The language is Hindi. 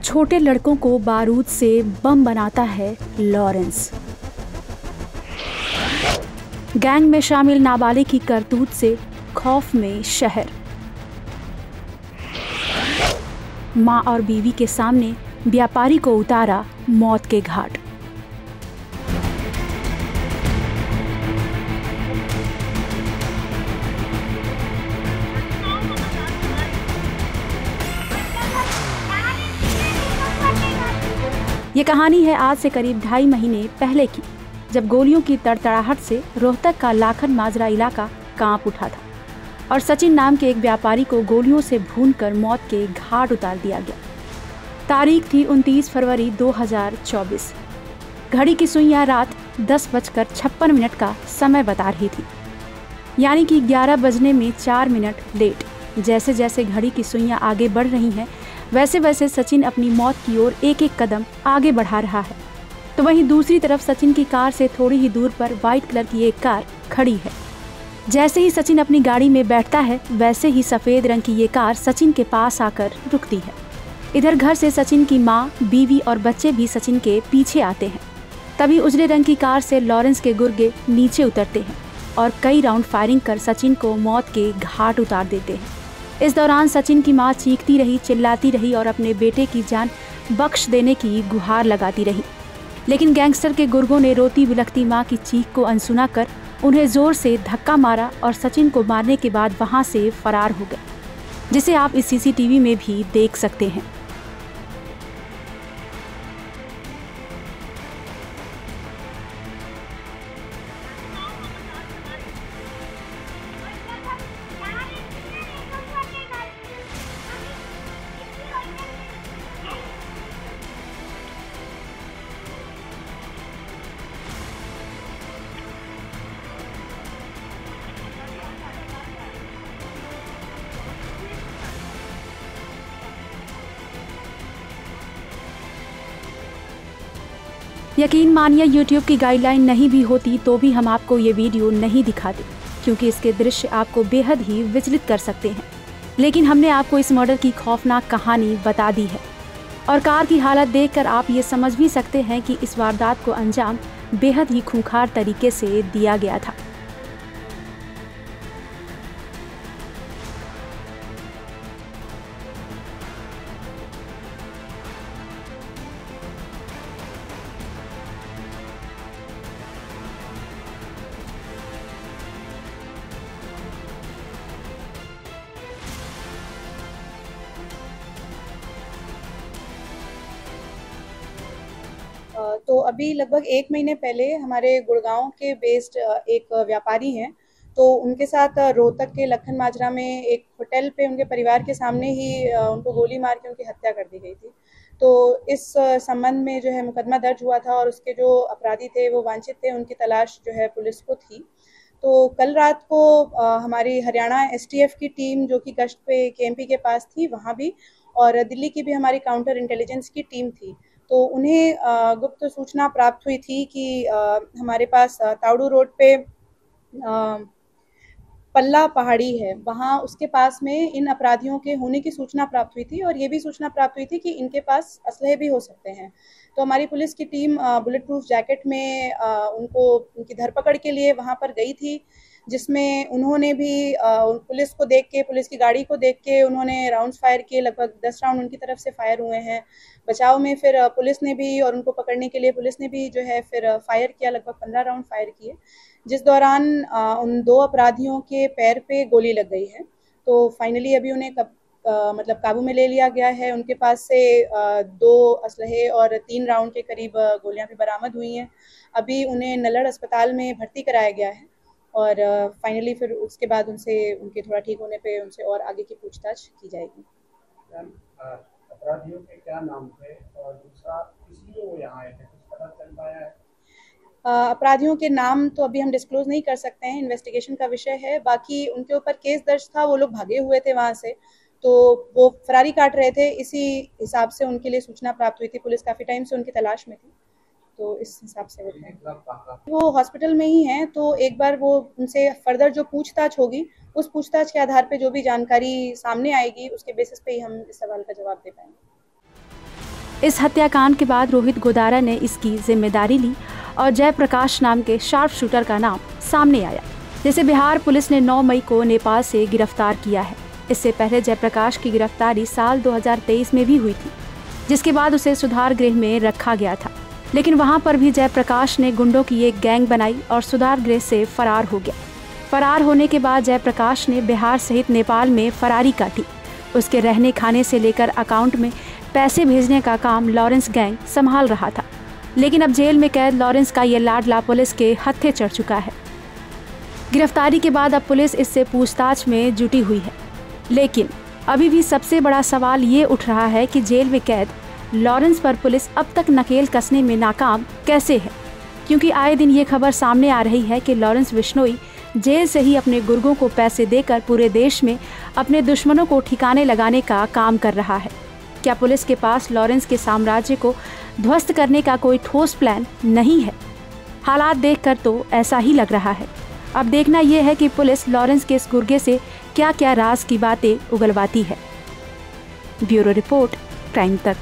छोटे लड़कों को बारूद से बम बनाता है लॉरेंस। गैंग में शामिल नाबालिग की करतूत से खौफ में शहर। मां और बीवी के सामने व्यापारी को उतारा मौत के घाट। ये कहानी है आज से करीब 2.5 महीने पहले की, जब गोलियों की तड़तड़ाहट से रोहतक का लाखन माजरा इलाका कांप उठा था और सचिन नाम के एक व्यापारी को गोलियों से भूनकर मौत के घाट उतार दिया गया। तारीख थी 29 फरवरी 2024। घड़ी की सुइयां रात 10:56 का समय बता रही थी, यानी कि 11 बजने में 4 मिनट लेट। जैसे जैसे घड़ी की सुइयां आगे बढ़ रही हैं, वैसे वैसे सचिन अपनी मौत की ओर एक एक कदम आगे बढ़ा रहा है। तो वहीं दूसरी तरफ सचिन की कार से थोड़ी ही दूर पर व्हाइट कलर की एक कार खड़ी है। जैसे ही सचिन अपनी गाड़ी में बैठता है, वैसे ही सफेद रंग की ये कार सचिन के पास आकर रुकती है। इधर घर से सचिन की माँ, बीवी और बच्चे भी सचिन के पीछे आते हैं। तभी उजले रंग की कार से लॉरेंस के गुर्गे नीचे उतरते हैं और कई राउंड फायरिंग कर सचिन को मौत के घाट उतार देते हैं। इस दौरान सचिन की मां चीखती रही, चिल्लाती रही और अपने बेटे की जान बख्श देने की गुहार लगाती रही, लेकिन गैंगस्टर के गुर्गों ने रोती बिलखती मां की चीख को अनसुना कर उन्हें जोर से धक्का मारा और सचिन को मारने के बाद वहां से फरार हो गए, जिसे आप इस सीसीटीवी में भी देख सकते हैं। यकीन मानिए, YouTube की गाइडलाइन नहीं भी होती तो भी हम आपको ये वीडियो नहीं दिखाते, क्योंकि इसके दृश्य आपको बेहद ही विचलित कर सकते हैं। लेकिन हमने आपको इस मर्डर की खौफनाक कहानी बता दी है और कार की हालत देखकर आप ये समझ भी सकते हैं कि इस वारदात को अंजाम बेहद ही खूंखार तरीके से दिया गया था। तो अभी लगभग 1 महीने पहले हमारे गुड़गांव के बेस्ड एक व्यापारी हैं, तो उनके साथ रोहतक के लखन माजरा में एक होटल पे उनके परिवार के सामने ही उनको गोली मार के उनकी हत्या कर दी गई थी। तो इस संबंध में जो है मुकदमा दर्ज हुआ था और उसके जो अपराधी थे वो वांछित थे, उनकी तलाश जो है पुलिस को थी। तो कल रात को हमारी हरियाणा STF की टीम जो कि गश्त पे KMP के पास थी वहाँ भी, और दिल्ली की भी हमारी काउंटर इंटेलिजेंस की टीम थी। तो उन्हें गुप्त सूचना प्राप्त हुई थी कि हमारे पास तावड़ू रोड पे पल्ला पहाड़ी है, वहाँ उसके पास में इन अपराधियों के होने की सूचना प्राप्त हुई थी और ये भी सूचना प्राप्त हुई थी कि इनके पास असलहे भी हो सकते हैं। तो हमारी पुलिस की टीम बुलेट प्रूफ जैकेट में उनकी धरपकड़ के लिए वहाँ पर गई थी, जिसमें उन्होंने भी पुलिस को देख के, पुलिस की गाड़ी को देख के उन्होंने राउंड्स फायर किए। लगभग 10 राउंड उनकी तरफ से फायर हुए हैं। बचाव में फिर पुलिस ने भी, और उनको पकड़ने के लिए पुलिस ने भी जो है फिर फायर किया, लगभग 15 राउंड फायर किए, जिस दौरान उन 2 अपराधियों के पैर पे गोली लग गई है। तो फाइनली अभी उन्हें मतलब काबू में ले लिया गया है। उनके पास से 2 असलहे और 3 राउंड के करीब गोलियां भी बरामद हुई हैं। अभी उन्हें नल्लड़ अस्पताल में भर्ती कराया गया है और फाइनली फिर उसके बाद उनके थोड़ा ठीक होने पे उनसे और आगे की पूछताछ की जाएगी। अपराधियों के क्या नाम थे और दूसरा किसलिए वो यहाँ आए थे, कुछ पता चल पाया है? अपराधियों के नाम तो अभी हम डिस्क्लोज नहीं कर सकते हैं, इन्वेस्टिगेशन का विषय है। बाकी उनके ऊपर केस दर्ज था, वो लोग भागे हुए थे वहाँ से, तो वो फरारी काट रहे थे। इसी हिसाब से उनके लिए सूचना प्राप्त हुई थी। पुलिस काफ़ी टाइम से उनकी तलाश में थी, तो इस हिसाब से वो हॉस्पिटल में ही हैं। तो एक बार वो उनसे फर्दर जो पूछताछ होगी, उस पूछताछ के आधार पे जो भी जानकारी सामने आएगी, उसके बेसिस पे ही हम इस सवाल का जवाब दे पाएंगे। इस हत्याकांड के बाद रोहित गोदारा ने इसकी जिम्मेदारी ली और जयप्रकाश नाम के शार्प शूटर का नाम सामने आया, जिसे बिहार पुलिस ने 9 मई को नेपाल से गिरफ्तार किया है। इससे पहले जयप्रकाश की गिरफ्तारी साल 2023 में भी हुई थी, जिसके बाद उसे सुधार गृह में रखा गया था। लेकिन वहां पर भी जयप्रकाश ने गुंडों की एक गैंग बनाई और सुधार गृह से फरार हो गया। फरार होने के बाद जयप्रकाश ने बिहार सहित नेपाल में फरारी काटी। उसके रहने खाने से लेकर अकाउंट में पैसे भेजने का काम लॉरेंस गैंग संभाल रहा था। लेकिन अब जेल में कैद लॉरेंस का ये लाडला पुलिस के हत्थे चढ़ चुका है। गिरफ्तारी के बाद अब पुलिस इससे पूछताछ में जुटी हुई है। लेकिन अभी भी सबसे बड़ा सवाल ये उठ रहा है कि जेल में कैद लॉरेंस पर पुलिस अब तक नकेल कसने में नाकाम कैसे है, क्योंकि आए दिन ये खबर सामने आ रही है कि लॉरेंस बिश्नोई जेल से ही अपने गुर्गों को पैसे देकर पूरे देश में अपने दुश्मनों को ठिकाने लगाने का काम कर रहा है। क्या पुलिस के पास लॉरेंस के साम्राज्य को ध्वस्त करने का कोई ठोस प्लान नहीं है? हालात देखकर तो ऐसा ही लग रहा है। अब देखना यह है कि पुलिस लॉरेंस के इस गुर्गे से क्या क्या राज की बातें उगलवाती है। ब्यूरो रिपोर्ट, क्राइम तक।